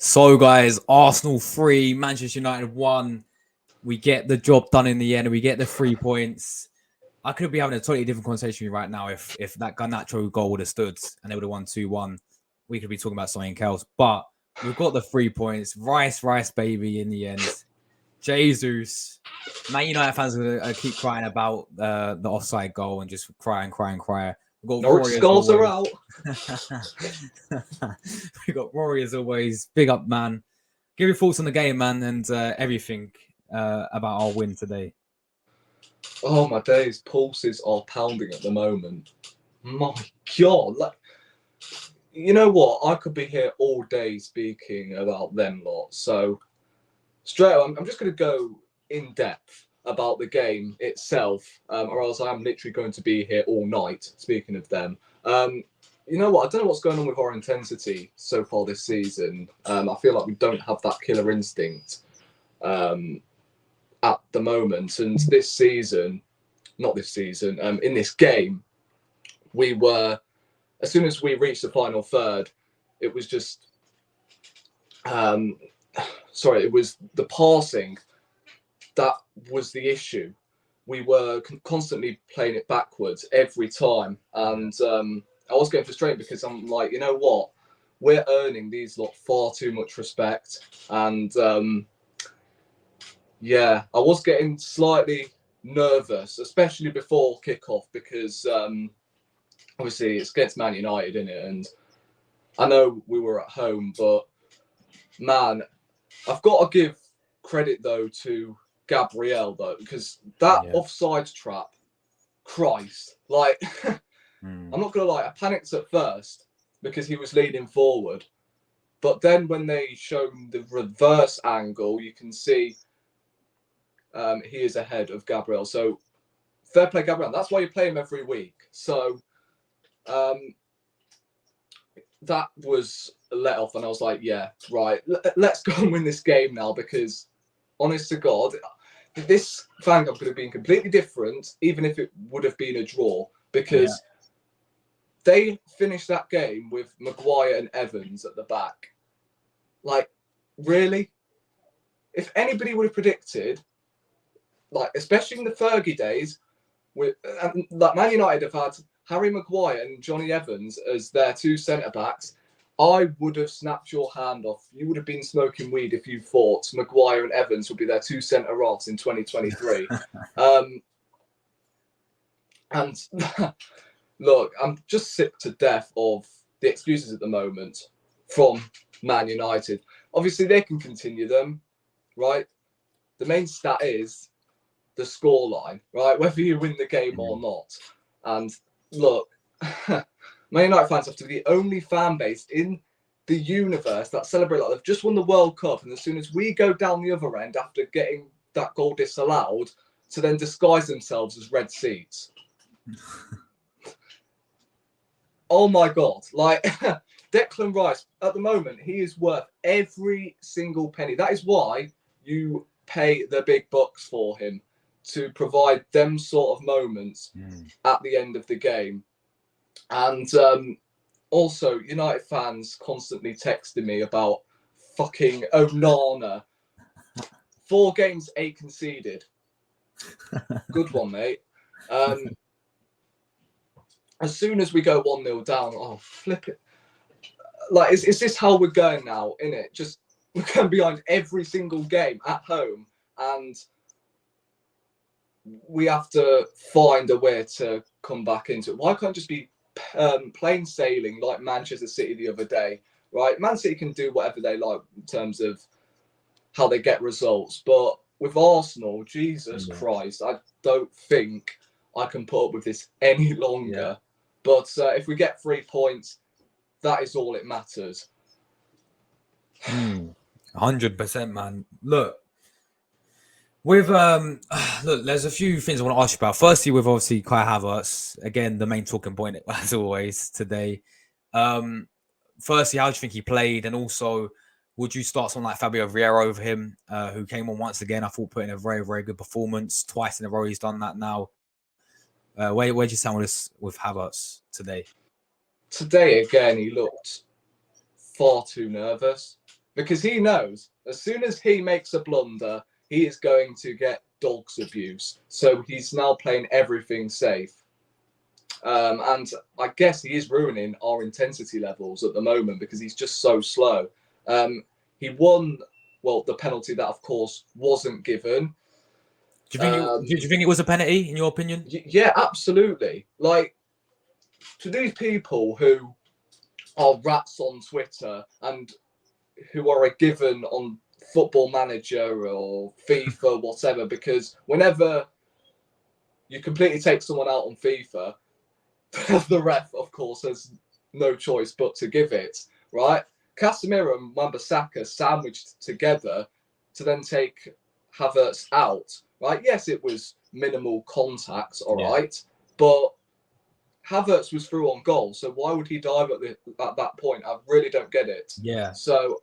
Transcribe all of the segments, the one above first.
So, guys, Arsenal 3, Manchester United 1. We get the job done in the end. We get the 3 points. I could be having a totally different conversation right now if that Garnacho goal would have stood and they would have won 2-1. We could be talking about something else. But we've got the 3 points. Rice, baby, in the end. Jesus. Man United fans are going to keep crying about the offside goal and just cry. We've got Norwich skulls are out. We got Rory as always. Big up, man. Give your thoughts on the game, man, and everything about our win today. Oh my days, pulses are pounding at the moment. My God, you know what? I could be here all day speaking about them lot. So straight on, I'm just going to go in depth about the game itself, or else I'm literally going to be here all night speaking of them. You know what? I don't know what's going on with our intensity so far this season. I feel like we don't have that killer instinct at the moment. And this season, in this game, we were, as soon as we reached the final third, it was just, it was the passing that was the issue. We were constantly playing it backwards every time. And I was getting frustrated because I'm like, you know what? We're earning these lot far too much respect. And I was getting slightly nervous, especially before kickoff, because obviously it's against Man United, isn't it? And I know we were at home, but man, I've got to give credit though to Gabriel though, because that offside trap, Christ, like I'm not gonna lie, I panicked at first because he was leaning forward, but then when they showed the reverse angle, you can see he is ahead of Gabriel. So fair play, Gabriel. That's why you play him every week. So that was a let off, and I was like, yeah, right, let's go and win this game now, because honest to God, this fan club could have been completely different, even if it would have been a draw, because they finished that game with Maguire and Evans at the back. Like, really? If anybody would have predicted, like, especially in the Fergie days, like Man United have had Harry Maguire and Johnny Evans as their two centre-backs, I would have snapped your hand off. You would have been smoking weed if you thought Maguire and Evans would be their two centre-halves in 2023. And look, I'm just sick to death of the excuses at the moment from Man United. Obviously, they can continue them, right? The main stat is the scoreline, right? Whether you win the game or not. And look, Man United fans have to be the only fan base in the universe that celebrate like they've just won the World Cup, and as soon as we go down the other end after getting that goal disallowed, to then disguise themselves as red seats. Oh my God. Like, Declan Rice, at the moment, he is worth every single penny. That is why you pay the big bucks for him, to provide them sort of moments at the end of the game. And also, United fans constantly texting me about fucking Onana. 4 games, 8 conceded. Good one, mate. As soon as we go 1-0 down, oh, flip it. Like, is this how we're going now, innit? Just, we're going behind every single game at home, and we have to find a way to come back into it. Why can't it just be plain sailing like Manchester City the other day, right? Man City can do whatever they like in terms of how they get results, but with Arsenal, Jesus Christ, I don't think I can put up with this any longer. But if we get 3 points, that is all it matters. 100%, man. Look, there's a few things I want to ask you about. Firstly, with obviously Kai Havertz, again, the main talking point as always today. Firstly, how do you think he played? And also, would you start someone like Fabio Vieira over him, who came on once again? I thought put in a very, very good performance. Twice in a row, he's done that now. Where'd you stand with Havertz today? Today, again, he looked far too nervous. because he knows as soon as he makes a blunder, he is going to get dog's abuse. So he's now playing everything safe. And I guess he is ruining our intensity levels at the moment because he's just so slow. He won, well, the penalty that, of course, wasn't given. Do you think it was a penalty, in your opinion? Yeah, absolutely. Like, to these people who are rats on Twitter and who are a given on Football Manager or FIFA, whatever, because whenever you completely take someone out on FIFA, the ref, of course, has no choice but to give it, right? Casemiro and Wan-Bissaka sandwiched together to then take Havertz out, right? Yes, it was minimal contact, all right, but Havertz was through on goal, so why would he dive at that point? I really don't get it. Yeah. So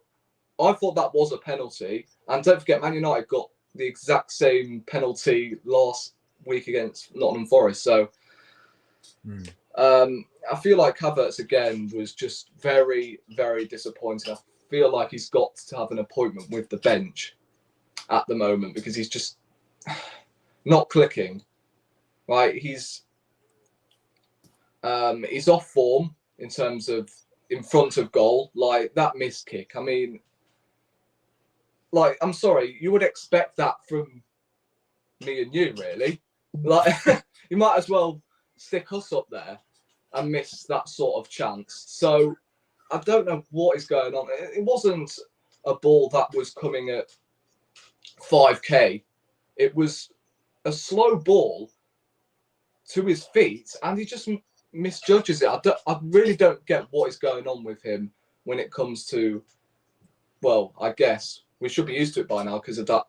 I thought that was a penalty, and don't forget, Man United got the exact same penalty last week against Nottingham Forest, so... I feel like Havertz again was just very, very disappointing. I feel like he's got to have an appointment with the bench at the moment because he's just not clicking. Right, he's off form in terms of in front of goal, like that missed kick. I mean, like, I'm sorry, you would expect that from me and you, really. Like, you might as well stick us up there and miss that sort of chance. So I don't know what is going on. It wasn't a ball that was coming at 5k. It was a slow ball to his feet, and he just misjudges it. I really don't get what is going on with him when it comes to, well, I guess we should be used to it by now because of that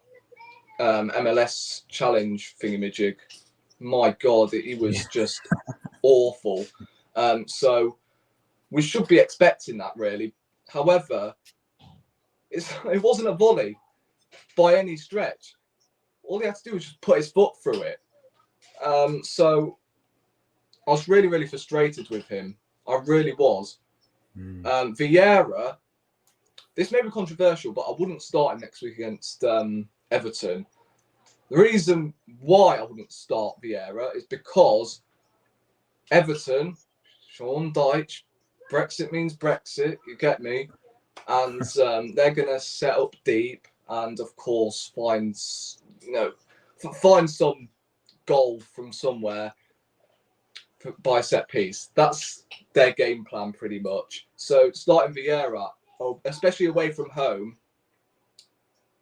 MLS challenge thingamajig. My God, he was just awful. So we should be expecting that, really. However, it wasn't a volley by any stretch. All he had to do was just put his foot through it. So I was really, really frustrated with him. I really was. Vieira, this may be controversial, but I wouldn't start him next week against Everton. The reason why I wouldn't start Vieira is because Everton, Sean Dyche, Brexit means Brexit, you get me, and they're going to set up deep and, of course, find some goal from somewhere by set piece. That's their game plan pretty much. So starting Vieira, especially away from home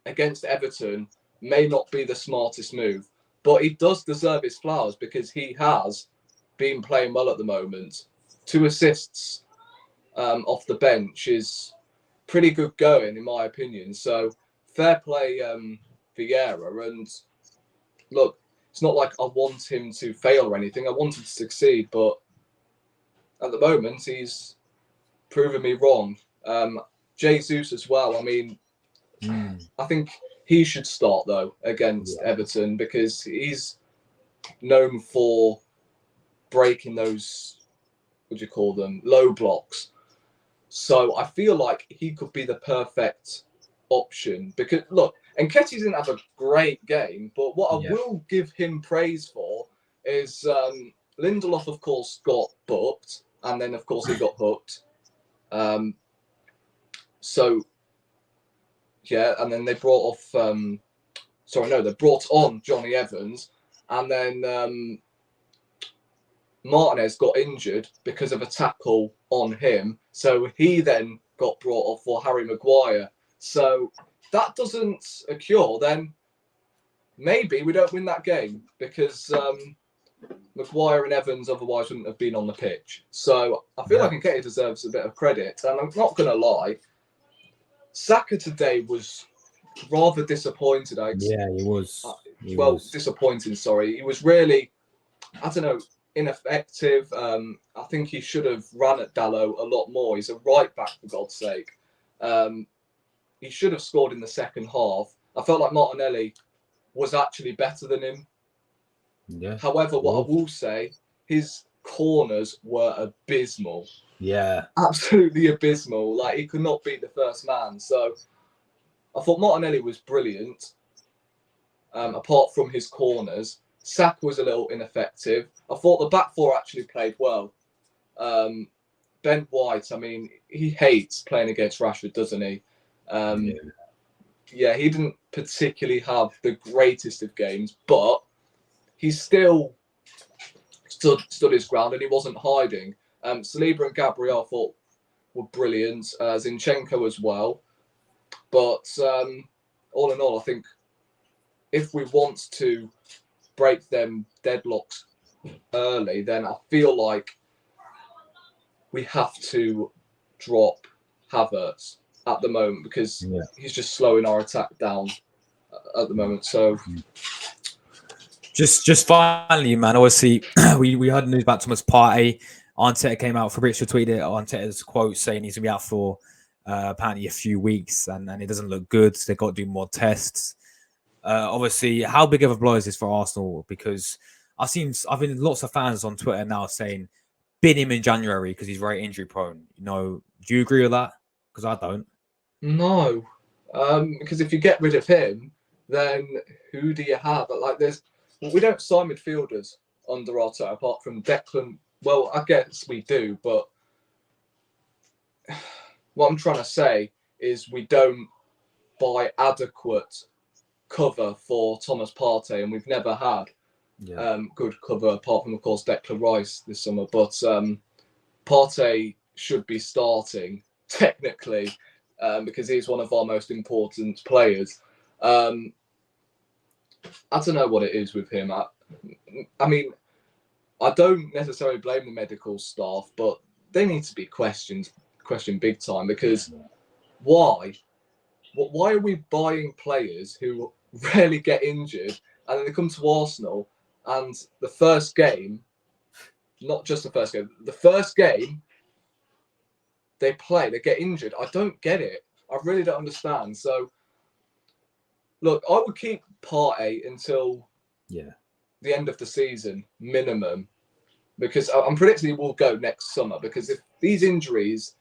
against Everton, may not be the smartest move, but he does deserve his flowers because he has been playing well at the moment. 2 assists off the bench is pretty good going, in my opinion. So fair play, Vieira. And look, it's not like I want him to fail or anything. I want him to succeed, but at the moment he's proven me wrong. Jesus as well. I mean, I think he should start though against Everton because he's known for breaking those, what do you call them, low blocks. So I feel like he could be the perfect option because look, Nketiah didn't have a great game, but what I will give him praise for is Lindelof, of course, got booked, and then of course he got hooked. So yeah, and then they brought off. They brought on Johnny Evans, and then Martinez got injured because of a tackle on him. So he then got brought off for Harry Maguire. So that doesn't occur, then maybe we don't win that game because Maguire and Evans otherwise wouldn't have been on the pitch. So I feel like Nketiah deserves a bit of credit. And I'm not going to lie, Saka today was rather disappointed. He was. Disappointing, sorry. He was really, I don't know, ineffective. I think he should have ran at Dalot a lot more. He's a right back, for God's sake. He should have scored in the second half. I felt like Martinelli was actually better than him. Yeah. However, what I will say, his corners were abysmal. Yeah. Absolutely abysmal. Like, he could not beat the first man. So I thought Martinelli was brilliant, apart from his corners. Saka was a little ineffective. I thought the back four actually played well. Ben White, I mean, he hates playing against Rashford, doesn't he? Yeah, he didn't particularly have the greatest of games, but he still stood his ground and he wasn't hiding. Saliba and Gabriel I thought were brilliant, Zinchenko as well. But all in all, I think if we want to break them deadlocks early, then I feel like we have to drop Havertz at the moment because he's just slowing our attack down at the moment. So just finally, man, obviously we heard news about Thomas Partey. Arteta came out, Fabrizio tweeted Arteta's quote saying he's gonna be out for apparently a few weeks and it doesn't look good. They've got to do more tests. Obviously, how big of a blow is this for Arsenal? Because I've been lots of fans on Twitter now saying bin him in January because he's very injury prone. You know, do you agree with that? Because I don't. No, because if you get rid of him, then who do you have? Like, we don't sign midfielders under Arteta apart from Declan. Well, I guess we do, but what I'm trying to say is we don't buy adequate cover for Thomas Partey, and we've never had good cover apart from, of course, Declan Rice this summer. But Partey should be starting technically because he's one of our most important players. I don't know what it is with him. I mean, I don't necessarily blame the medical staff, but they need to be questioned big time because why? Why are we buying players who rarely get injured and then they come to Arsenal and the first game, not just the first game they play, they get injured? I don't get it. I really don't understand. So, look, I would keep Partey until the end of the season, minimum, because I'm predicting he will go next summer because if these injuries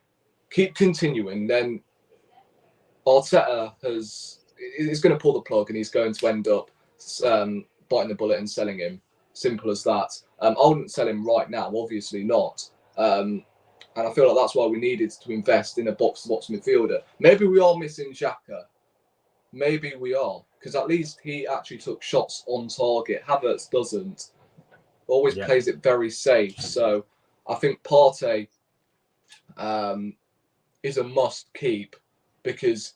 keep continuing, then Arteta is going to pull the plug and he's going to end up biting the bullet and selling him. Simple as that. I wouldn't sell him right now, obviously not. And I feel like that's why we needed to invest in a box-to-box midfielder. Maybe we are missing Xhaka. Maybe we are, because at least he actually took shots on target. Havertz doesn't. Always plays it very safe. So I think Partey is a must keep because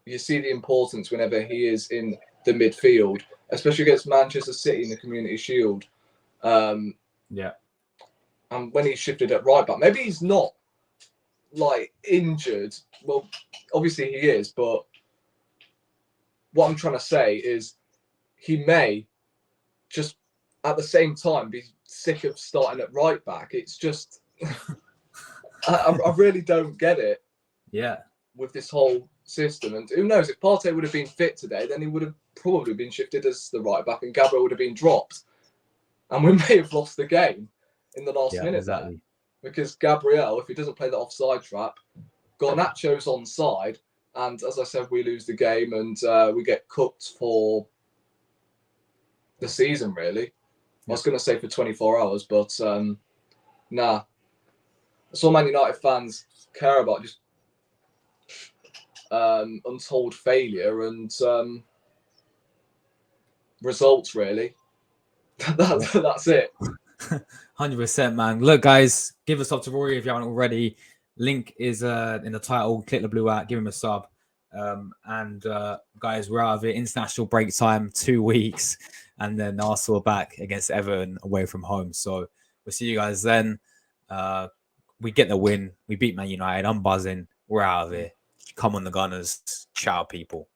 you see the importance whenever he is in the midfield, especially against Manchester City in the Community Shield. And when he's shifted at right back, maybe he's not like injured. Well, obviously he is, but what I'm trying to say is he may just at the same time be sick of starting at right back. It's just I really don't get it. With this whole system, and who knows, if Partey would have been fit today, then he would have probably been shifted as the right back and Gabriel would have been dropped and we may have lost the game in the last minute there, because Gabriel, if he doesn't play the offside trap, Garnacho's onside, and as I said, we lose the game and we get cooked for the season, really. I was going to say for 24 hours, but nah. That's all Man United fans care about, just untold failure and results, really. That's it. 100%, man. Look, guys, give a sub to Rory if you haven't already. Link is in the title. Click the blue at, give him a sub. Guys, we're out of it. International break time, 2 weeks, and then Arsenal back against Everton away from home. So we'll see you guys then. We get the win. We beat Man United. I'm buzzing. We're out of here. Come on, the Gunners. Ciao, people.